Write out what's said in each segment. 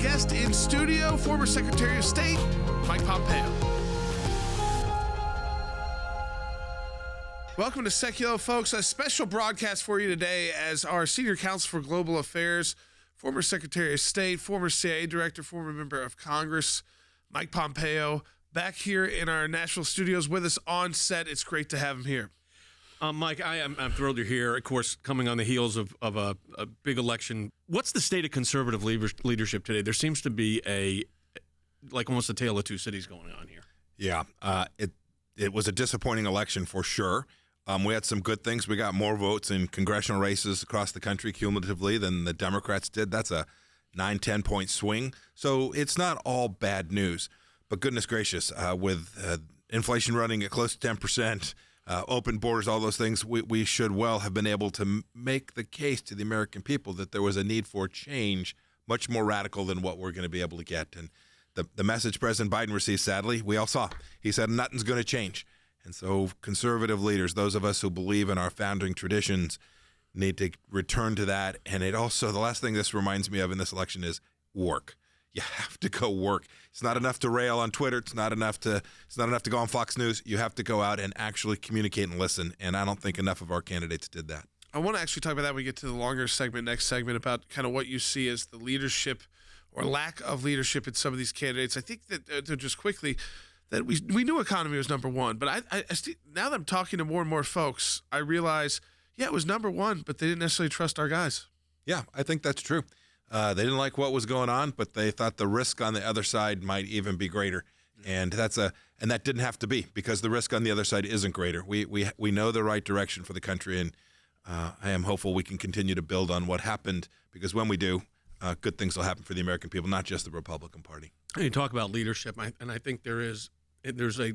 guest in studio, former Secretary of State, Mike Pompeo. Welcome to Sekulow, folks. A special broadcast for you today as our Senior Counsel for Global Affairs, former Secretary of State, former CIA Director, former Member of Congress, Mike Pompeo, back here in our national studios with us on set. It's great to have him here. Mike, I'm thrilled you're here. Of course, coming on the heels of a big election. What's the state of conservative leadership today? There seems to be almost a tale of two cities going on here. Yeah, it was a disappointing election for sure. We had some good things. We got more votes in congressional races across the country cumulatively than the Democrats did. That's a 9-10 point swing. So it's not all bad news. But goodness gracious, with inflation running at close to 10%, open borders, all those things, we should well have been able to make the case to the American people that there was a need for change much more radical than what we're going to be able to get. And the message President Biden received, sadly, we all saw. He said nothing's going to change. And so conservative leaders, those of us who believe in our founding traditions, need to return to that. And it also, the last thing this reminds me of in this election is work. You have to go work. It's not enough to rail on Twitter. It's not enough to go on Fox News. You have to go out and actually communicate and listen. And I don't think enough of our candidates did that. I want to actually talk about that when we get to the longer next segment, about kind of what you see as the leadership or lack of leadership in some of these candidates. I think that just quickly, that we knew economy was number one, but I now that I'm talking to more and more folks, I realize, yeah, it was number one, but they didn't necessarily trust our guys. Yeah, I think that's true. They didn't like what was going on, but they thought the risk on the other side might even be greater. And that didn't have to be, because the risk on the other side isn't greater. We know the right direction for the country, and I am hopeful we can continue to build on what happened, because when we do, good things will happen for the American people, not just the Republican Party. You talk about leadership, and I think there's a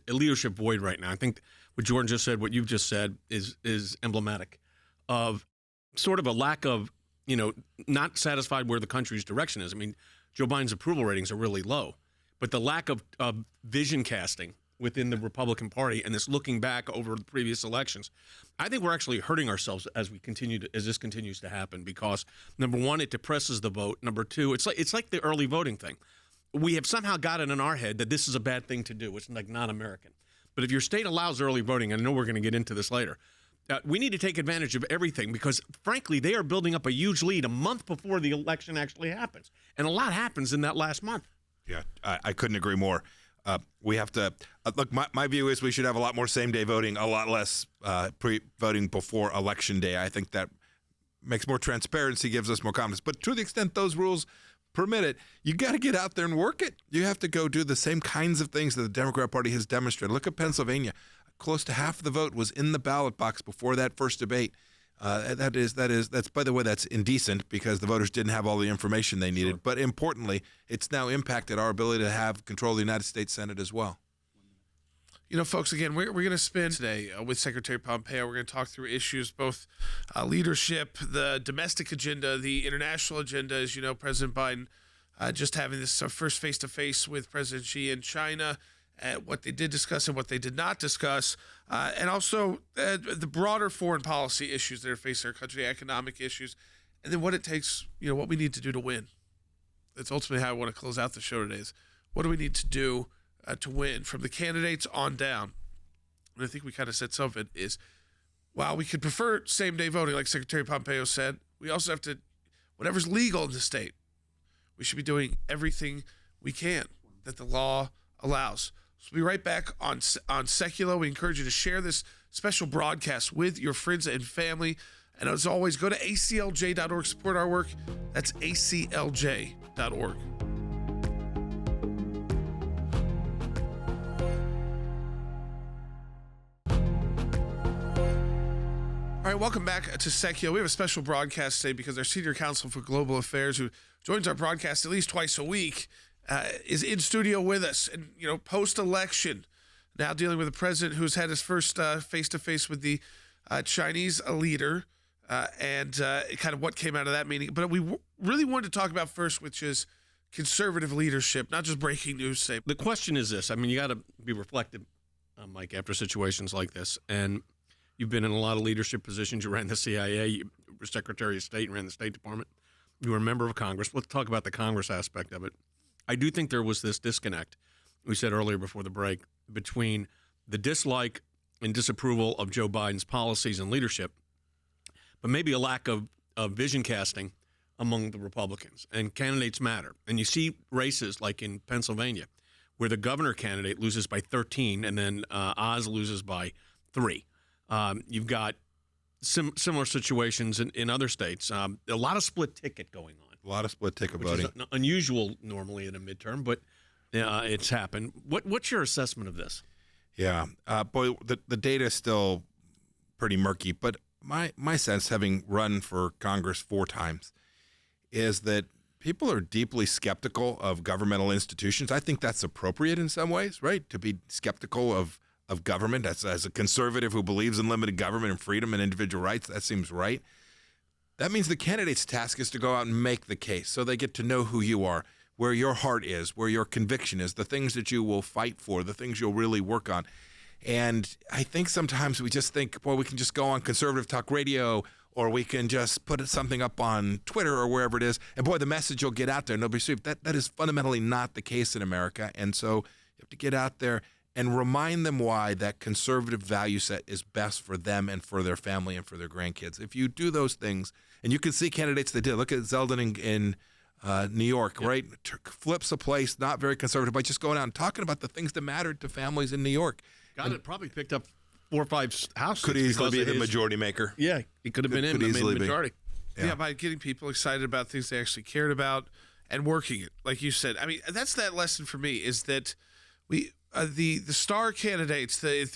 leadership void right now. I think what Jordan just said, what you've just said, is emblematic of sort of a lack of, not satisfied where the country's direction is. I mean, Joe Biden's approval ratings are really low, but the lack of vision casting within the Republican Party and this looking back over the previous elections, I think we're actually hurting ourselves as this continues to happen, because number one, it depresses the vote. Number two, it's like the early voting thing. We have somehow got it in our head that this is a bad thing to do. It's like non-American. But if your state allows early voting, and I know we're going to get into this later, we need to take advantage of everything, because, frankly, they are building up a huge lead a month before the election actually happens. And a lot happens in that last month. Yeah, I couldn't agree more. We have to look. My view is we should have a lot more same-day voting, a lot less pre-voting before Election Day. I think that makes more transparency, gives us more confidence. But to the extent those rules permit it, you got to get out there and work it. You have to go do the same kinds of things that the Democrat Party has demonstrated. Look at Pennsylvania. Close to half the vote was in the ballot box before that first debate. That's by the way, that's indecent, because the voters didn't have all the information they needed. Sure. But importantly, it's now impacted our ability to have control of the United States Senate as well. Folks, again, we're going to spend today with Secretary Pompeo. We're going to talk through issues, both leadership, the domestic agenda, the international agenda. As you know, President Biden just having this first face-to-face with President Xi in China, what they did discuss and what they did not discuss, and also the broader foreign policy issues that are facing our country, economic issues, and then what it takes, what we need to do to win. That's ultimately how I want to close out the show today, is what do we need to do to win, from the candidates on down. And I think we kind of said some of it is, while we could prefer same-day voting, like Secretary Pompeo said, we also have to, whatever's legal in the state, we should be doing everything we can that the law allows. So we'll be right back on Sekulow. We encourage you to share this special broadcast with your friends and family. And as always, go to ACLJ.org, support our work. That's ACLJ.org. All right, welcome back to Sekulow. We have a special broadcast today because our Senior Counsel for Global Affairs, who joins our broadcast at least twice a week, is in studio with us. And, post-election, now dealing with a president who's had his first face-to-face with the Chinese leader and kind of what came out of that meeting. But we really wanted to talk about first, which is conservative leadership, not just breaking news. The question is this. I mean, you got to be reflective, Mike, after situations like this. And you've been in a lot of leadership positions. You ran the CIA, you were Secretary of State, you ran the State Department. You were a member of Congress. Let's talk about the Congress aspect of it. I do think there was this disconnect, we said earlier before the break, between the dislike and disapproval of Joe Biden's policies and leadership, but maybe a lack of vision casting among the Republicans. And candidates matter. And you see races like in Pennsylvania, where the governor candidate loses by 13 and then Oz loses by 3. You've got similar situations in other states. A lot of split ticket going on. A lot of split ticket which voting. is unusual normally in a midterm, but it's happened. What's your assessment of this? Yeah, boy, the data is still pretty murky. But my sense, having run for Congress 4 times, is that people are deeply skeptical of governmental institutions. I think that's appropriate in some ways, right? To be skeptical of government. As a conservative who believes in limited government and freedom and individual rights, that seems right. That means the candidate's task is to go out and make the case so they get to know who you are, where your heart is, where your conviction is, the things that you will fight for, the things you'll really work on. And I think sometimes we just think, well, we can just go on conservative talk radio, or we can just put something up on Twitter or wherever it is, and boy, the message will get out there and they'll be received. That is fundamentally not the case in America. And so you have to get out there and remind them why that conservative value set is best for them and for their family and for their grandkids. If you do those things, and you can see candidates that did. Look at Zeldin in New York, right? Flips a place, not very conservative, by just going out and talking about the things that mattered to families in New York. It probably picked up 4 or 5 houses. Could easily be the majority maker. Yeah, he could have been in the majority. Yeah, by getting people excited about things they actually cared about and working it, like you said. I mean, that's that lesson for me, is that we the star candidates, the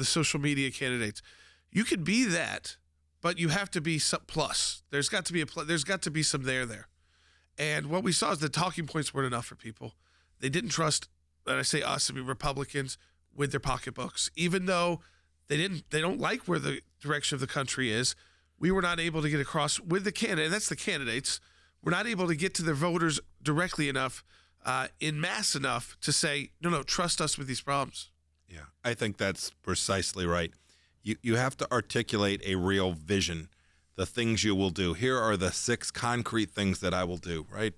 social media candidates, you can be that, but you have to be some plus. There's got to be some there. And what we saw is the talking points weren't enough for people. They didn't trust, and I say us, I mean Republicans, with their pocketbooks, even though they don't like where the direction of the country is. We were not able to get across with the candidate, and that's the candidates. We're not able to get to their voters directly enough, in mass enough to say, no, trust us with these problems. Yeah, I think that's precisely right. You have to articulate a real vision, the things you will do. Here are the 6 concrete things that I will do, right?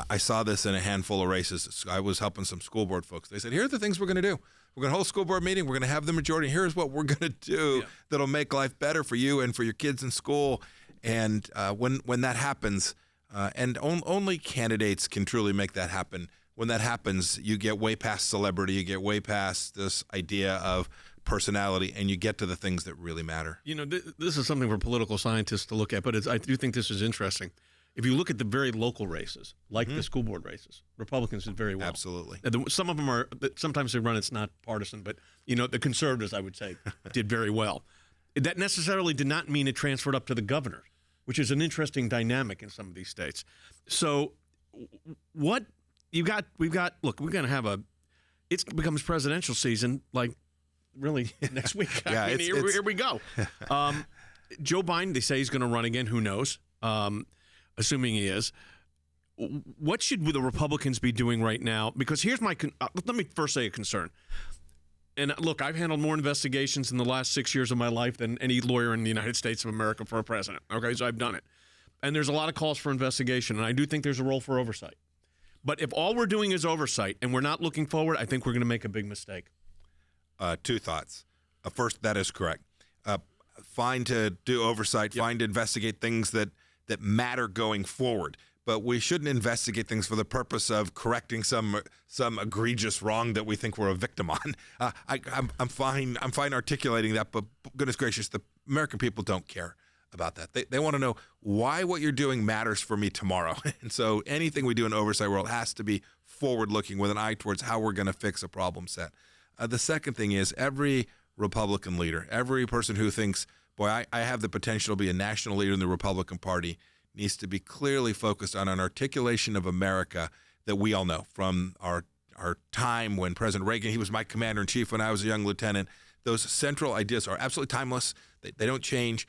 I saw this in a handful of races. I was helping some school board folks. They said, here are the things we're going to do. We're going to hold a school board meeting. We're going to have the majority. Here's what we're going to do that'll make life better for you and for your kids in school. And when that happens, and only candidates can truly make that happen. When that happens, you get way past celebrity. You get way past this idea of personality, and you get to the things that really matter. You know, this is something for political scientists to look at, but I do think this is interesting. If you look at the very local races, like the school board races, Republicans did very well. Absolutely. Some of them are, sometimes they run, it's not partisan, but, the conservatives, I would say, did very well. That necessarily did not mean it transferred up to the governor, which is an interesting dynamic in some of these states. So what we've got, look, we're going to have it becomes presidential season, like, really next week. Yeah, here we go. Joe Biden, they say he's going to run again. Who knows? Assuming he is. What should the Republicans be doing right now? Because here's my let me first say a concern. And look, I've handled more investigations in the last 6 years of my life than any lawyer in the United States of America for a president. Okay, so I've done it. And there's a lot of calls for investigation, and I do think there's a role for oversight. But if all we're doing is oversight and we're not looking forward, I think we're going to make a big mistake. 2 thoughts. First, that is correct. Fine to do oversight, fine to investigate things that matter going forward. But we shouldn't investigate things for the purpose of correcting some egregious wrong that we think we're a victim on. I'm fine articulating that, but goodness gracious, the American people don't care about that. They want to know why what you're doing matters for me tomorrow. And so anything we do in the oversight world has to be forward-looking with an eye towards how we're going to fix a problem set. The second thing is every Republican leader, every person who thinks, boy, I have the potential to be a national leader in the Republican Party, needs to be clearly focused on an articulation of America that we all know from our time when President Reagan, he was my commander-in-chief when I was a young lieutenant. Those central ideas are absolutely timeless. They don't change.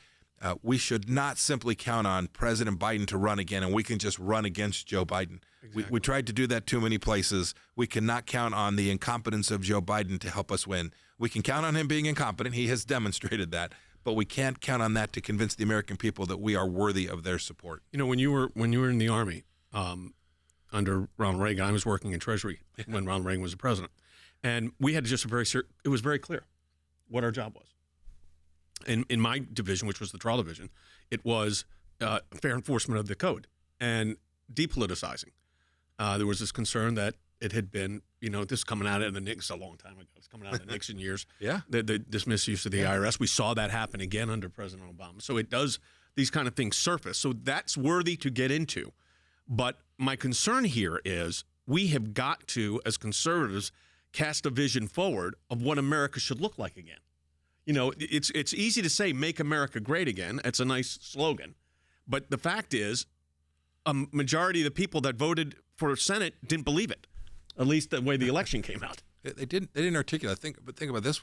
We should not simply count on President Biden to run again, and we can just run against Joe Biden. Exactly. We tried to do that too many places. We cannot count on the incompetence of Joe Biden to help us win. We can count on him being incompetent. He has demonstrated that. but we can't count on that to convince the American people that we are worthy of their support. You know, when you were in the Army under Ronald Reagan, I was working in Treasury when Ronald Reagan was the president, and we had just it was very clear what our job was. In my division, which was the trial division, it was fair enforcement of the code and depoliticizing. There was this concern that it had been, this coming out of the Nixon a long time ago. It's coming out of the Nixon years. Yeah. This misuse of the IRS. We saw that happen again under President Obama. So it does, these kind of things surface. So that's worthy to get into. But my concern here is we have got to, as conservatives, cast a vision forward of what America should look like again. It's easy to say, make America great again. It's a nice slogan. But the fact is, a majority of the people that voted for Senate didn't believe it, at least the way the election came out. They didn't articulate. Think about this.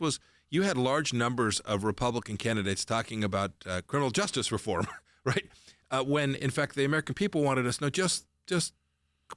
You had large numbers of Republican candidates talking about criminal justice reform, right? When in fact the American people wanted us to just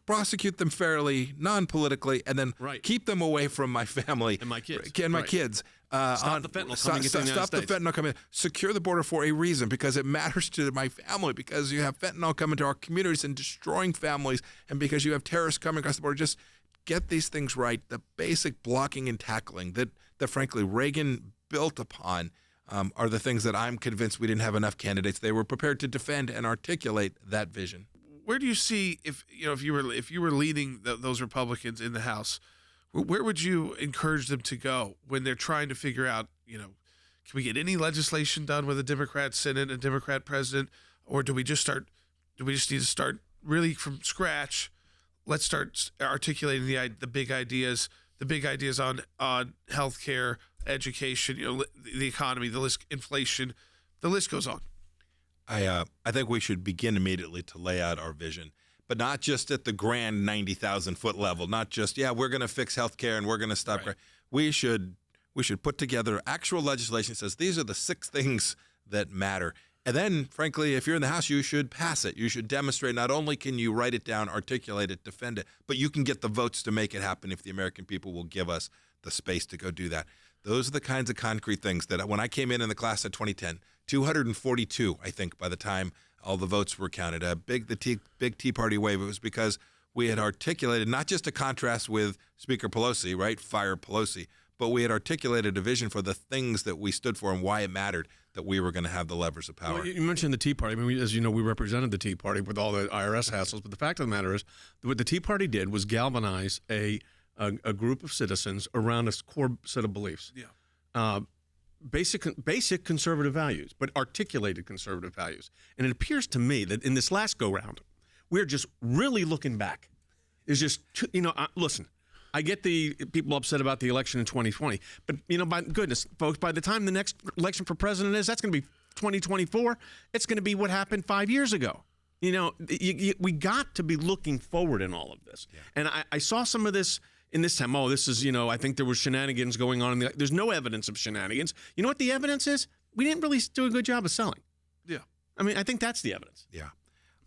prosecute them fairly, non-politically, and then keep them away from my family and my kids. Stop the fentanyl coming into the United Stop the States. fentanyl coming in. Secure the border for a reason, because it matters to my family, because you have fentanyl coming to our communities and destroying families, and because you have terrorists coming across the border. Just get these things right. The basic blocking and tackling that frankly Reagan built upon are the things that I'm convinced we didn't have enough candidates. They were prepared to defend and articulate that vision. Where do you see if you were leading those Republicans in the House, where would you encourage them to go when they're trying to figure out, can we get any legislation done with a Democrat Senate and a Democrat president, or do we just need to start really from scratch? Let's start articulating the big ideas on healthcare, education, the economy, the list, inflation, the list goes on. I think we should begin immediately to lay out our vision, but not just at the grand 90,000-foot level. Not just we're going to fix healthcare and we're going to stop. Right. We should put together actual legislation that says these are the 6 things that matter. And then, frankly, if you're in the House, you should pass it. You should demonstrate not only can you write it down, articulate it, defend it, but you can get the votes to make it happen if the American people will give us the space to go do that. Those are the kinds of concrete things that when I came in the class of 2010, 242, I think, by the time all the votes were counted. Big Tea Party wave. It was because we had articulated not just a contrast with Speaker Pelosi, right? Fire Pelosi. But we had articulated a vision for the things that we stood for and why it mattered that we were going to have the levers of power. Well, you mentioned the Tea Party. I mean, as you know, we represented the Tea Party with all the IRS hassles. But the fact of the matter is, what the Tea Party did was galvanize a group of citizens around a core set of beliefs. Yeah. Basic conservative values, but articulated conservative values. And it appears to me that in this last go-round, we're just really looking back. It's just, listen, I get the people upset about the election in 2020, but, by goodness, folks, by the time the next election for president is, that's going to be 2024. It's going to be what happened 5 years ago. We got to be looking forward in all of this. Yeah. And I saw some of this in this time. Oh, this is, I think there was shenanigans going on. There's no evidence of shenanigans. You know what the evidence is? We didn't really do a good job of selling. Yeah. I mean, I think that's the evidence. Yeah.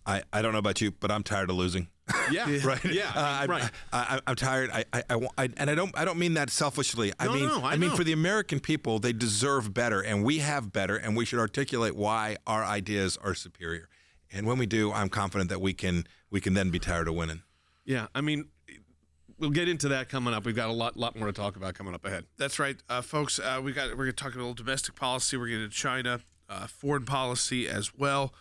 I don't know about you, but I'm tired of losing. Yeah. Right. Yeah. Right. I'm tired. I don't mean that selfishly. I mean for the American people, they deserve better, and we have better, and we should articulate why our ideas are superior. And when we do, I'm confident that we can then be tired of winning. Yeah. I mean, we'll get into that coming up. We've got a lot more to talk about coming up ahead. That's right, folks. We're going to talk a little domestic policy. We're getting to China, foreign policy as well.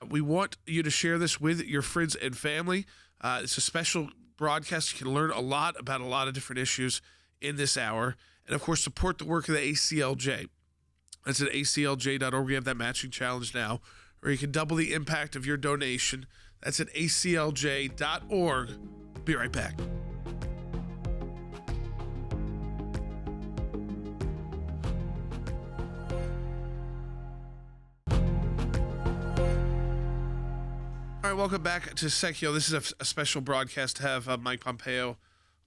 We want you to share this with your friends and family. It's a special broadcast. You can learn a lot about a lot of different issues in this hour. And, of course, support the work of the ACLJ. That's at aclj.org. We have that matching challenge now, or you can double the impact of your donation. That's at aclj.org. Be right back. All right, welcome back to Sekulow. This is a special broadcast to have Mike Pompeo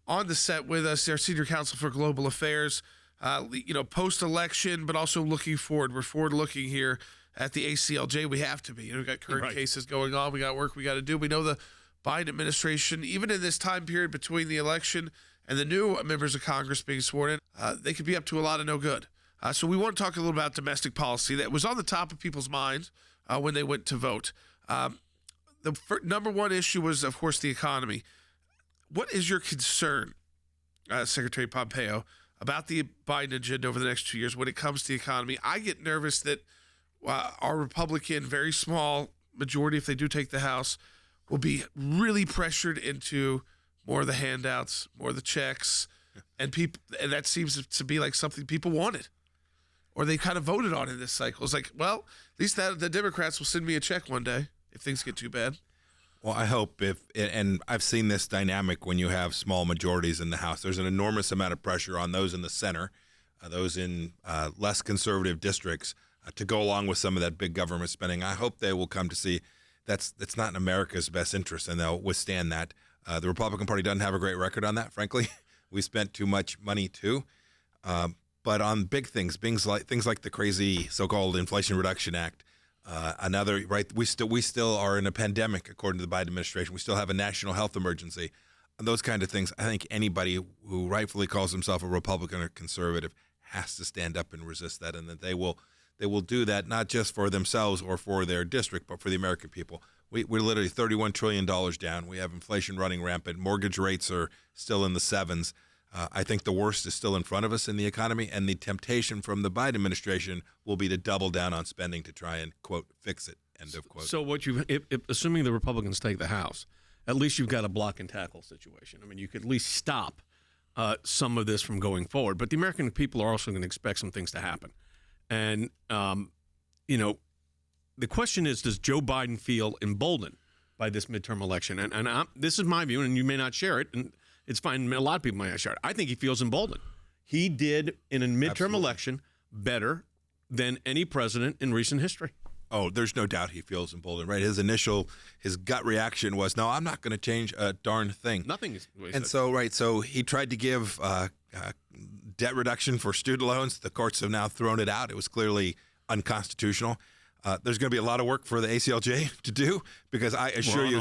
on the set with us, our Senior Counsel for Global Affairs. Post-election, but also looking forward. We're forward-looking here at the ACLJ. We have to be. We've got current cases going on. We got work we got to do. We know the Biden administration, even in this time period between the election and the new members of Congress being sworn in, they could be up to a lot of no good. So we want to talk a little about domestic policy that was on the top of people's minds when they went to vote. The number one issue was, of course, the economy. What is your concern, Secretary Pompeo, about the Biden agenda over the next 2 years when it comes to the economy? I get nervous that our Republican, very small majority, if they do take the House, will be really pressured into more of the handouts, more of the checks, and that seems to be like something people wanted, or they kind of voted on in this cycle. It's like, well, at least the Democrats will send me a check one day if things get too bad. Well, I hope and I've seen this dynamic when you have small majorities in the House. There's an enormous amount of pressure on those in the center, those in less conservative districts, to go along with some of that big government spending. I hope they will come to see that's not in America's best interest, and they'll withstand that. The Republican Party doesn't have a great record on that, frankly. We spent too much money too. But on big things like the crazy so-called Inflation Reduction Act, we still are in a pandemic, according to the Biden administration. We still have a national health emergency. And those kind of things, I think anybody who rightfully calls himself a Republican or conservative has to stand up and resist that, and that they will do that not just for themselves or for their district, but for the American people. We're literally $31 trillion down. We have inflation running rampant. Mortgage rates are still in the sevens. I think the worst is still in front of us in the economy, and the temptation from the Biden administration will be to double down on spending to try and, quote, fix it, end of quote. So assuming the Republicans take the House, at least you've got a block and tackle situation. I mean, you could at least stop some of this from going forward. But the American people are also going to expect some things to happen. And, the question is, does Joe Biden feel emboldened by this midterm election? And this is my view, and you may not share it, and it's fine. A lot of people might not share it. I think he feels emboldened. He did, in a midterm election, better than any president in recent history. Oh, there's no doubt he feels emboldened, right? His gut reaction was, no, I'm not going to change a darn thing. Nothing is. And so he tried to give debt reduction for student loans. The courts have now thrown it out. It was clearly unconstitutional. There's going to be a lot of work for the ACLJ to do, because I assure you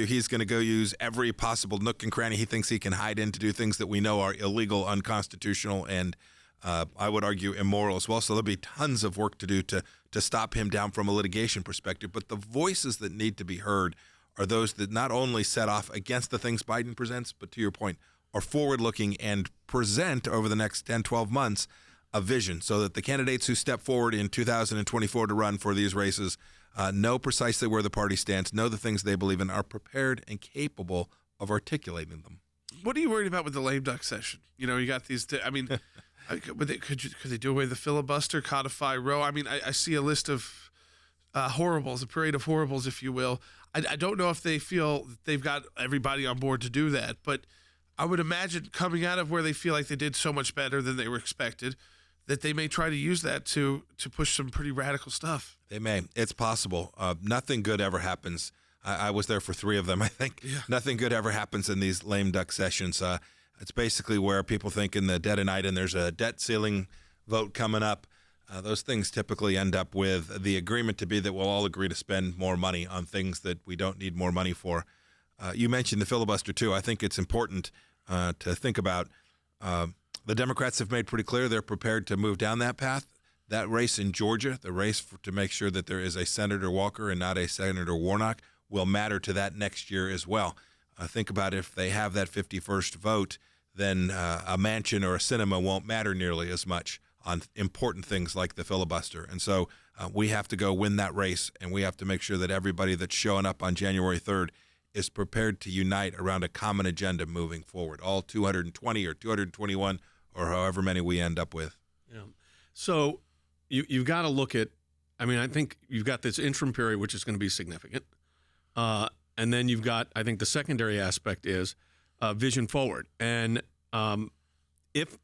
he's going to go use every possible nook and cranny he thinks he can hide in to do things that we know are illegal, unconstitutional, and I would argue immoral as well. So there'll be tons of work to do to stop him down from a litigation perspective. But the voices that need to be heard are those that not only set off against the things Biden presents, but to your point, are forward-looking and present over the next 10, 12 months a vision, so that the candidates who step forward in 2024 to run for these races know precisely where the party stands, know the things they believe in, are prepared and capable of articulating them. What are you worried about with the lame duck session? You got these. I mean, could they do away with the filibuster, codify Roe? I mean, I see a list of horribles, a parade of horribles, if you will. I don't know if they feel that they've got everybody on board to do that, but I would imagine coming out of where they feel like they did so much better than they were expected, that they may try to use that to push some pretty radical stuff. They may. It's possible. Nothing good ever happens. I was there for 3 of them, I think. Yeah. Nothing good ever happens in these lame duck sessions. It's basically where people think in the dead of night, and there's a debt ceiling vote coming up. Those things typically end up with the agreement to be that we'll all agree to spend more money on things that we don't need more money for. You mentioned the filibuster, too. I think it's important to think about. The Democrats have made pretty clear they're prepared to move down that path. That race in Georgia, the race to make sure that there is a Senator Walker and not a Senator Warnock, will matter to that next year as well. Think about if they have that 51st vote, then a mansion or a cinema won't matter nearly as much on important things like the filibuster. And so we have to go win that race, and we have to make sure that everybody that's showing up on January 3rd is prepared to unite around a common agenda moving forward, all 220 or 221 or however many we end up with. Yeah. So you've got to look at, I think you've got this interim period, which is going to be significant. And then you've got, I think the secondary aspect is vision forward. And if,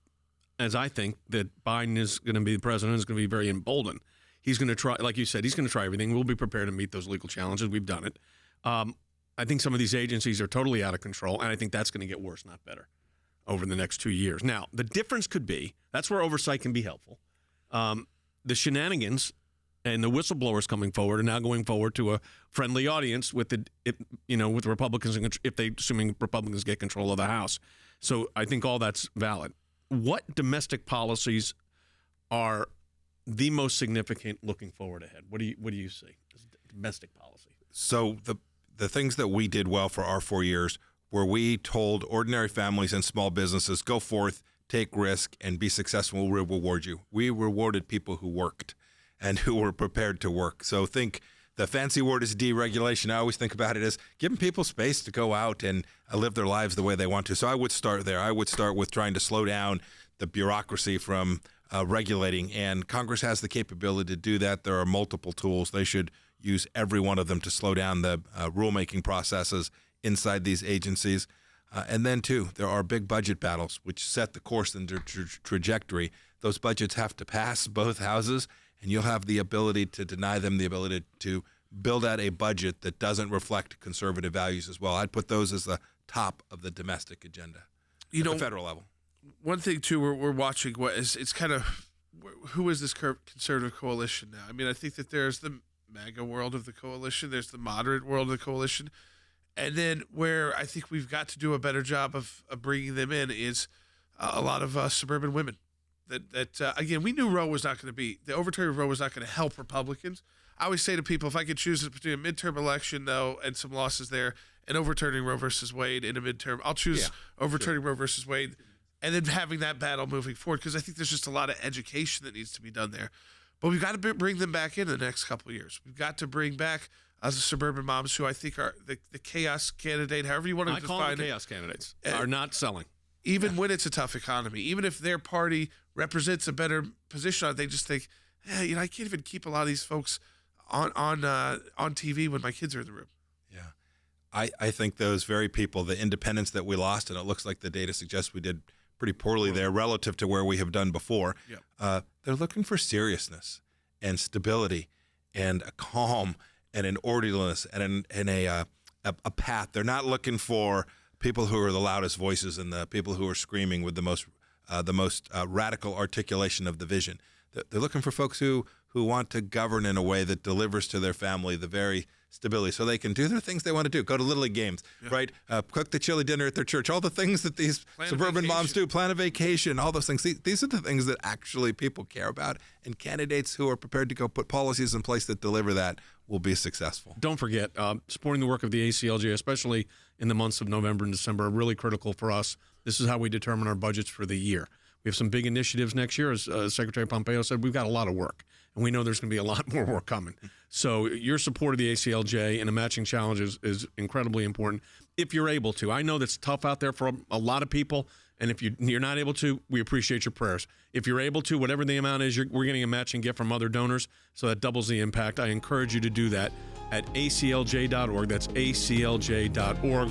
as I think, that Biden is going to be the president, is going to be very emboldened, he's going to try, like you said, he's going to try everything. We'll be prepared to meet those legal challenges. We've done it. I think some of these agencies are totally out of control, and I think that's going to get worse, not better, over the next 2 years. Now, the difference could be, that's where oversight can be helpful. The shenanigans and the whistleblowers coming forward are now going forward to a friendly audience with with Republicans, assuming Republicans get control of the House. So I think all that's valid. What domestic policies are the most significant looking forward ahead? What do you see as domestic policy? So the things that we did well for our 4 years were we told ordinary families and small businesses, go forth, take risk, and be successful. We'll reward you. We rewarded people who worked and who were prepared to work. So think the fancy word is deregulation. I always think about it as giving people space to go out and live their lives the way they want to. So I would start there. I would start with trying to slow down the bureaucracy from regulating, and Congress has the capability to do that. There are multiple tools. They should use every one of them to slow down the rulemaking processes inside these agencies. And then, too, there are big budget battles which set the course and their trajectory. Those budgets have to pass both houses, and you'll have the ability to deny them the ability to build out a budget that doesn't reflect conservative values as well. I'd put those as the top of the domestic agenda at the federal level. One thing, too, we're watching, it's kind of, who is this conservative coalition now? I mean, I think that there's the MAGA world of the coalition, there's the moderate world of the coalition, and then where I think we've got to do a better job of bringing them in is a lot of suburban women. That again, we knew Roe was not going to be, the overturning of Roe was not going to help Republicans. I always say to people, if I could choose between a midterm election, though, and some losses there, and overturning Roe versus Wade in a midterm, I'll choose overturning Roe versus Wade, and then having that battle moving forward, because I think there's just a lot of education that needs to be done there. But we've got to bring them back in the next couple of years. We've got to bring back the suburban moms who I think are the chaos candidate, however you want to define it. I call them chaos candidates. Are not selling. Even when it's a tough economy, even if their party represents a better position on it, they just think, I can't even keep a lot of these folks on TV when my kids are in the room. Yeah. I think those very people, the independents that we lost, and it looks like the data suggests we did pretty poorly there relative to where we have done before. Yep. They're looking for seriousness and stability and a calm and an orderliness and a path. They're not looking for people who are the loudest voices and the people who are screaming with the most radical articulation of the vision. They're looking for folks who want to govern in a way that delivers to their family the very stability so they can do their things they want to do. Go to Little League games, right? Cook the chili dinner at their church. All the things that these suburban moms do, plan a vacation, all those things. These are the things that actually people care about, and candidates who are prepared to go put policies in place that deliver that will be successful. Don't forget, supporting the work of the ACLJ, especially in the months of November and December, are really critical for us. This is how we determine our budgets for the year. We have some big initiatives next year. As Secretary Pompeo said, we've got a lot of work, and we know there's going to be a lot more work coming. So your support of the ACLJ and the matching challenge is incredibly important if you're able to. I know that's tough out there for a lot of people, and if you're not able to, we appreciate your prayers. If you're able to, whatever the amount is, we're getting a matching gift from other donors, so that doubles the impact. I encourage you to do that at aclj.org. That's aclj.org.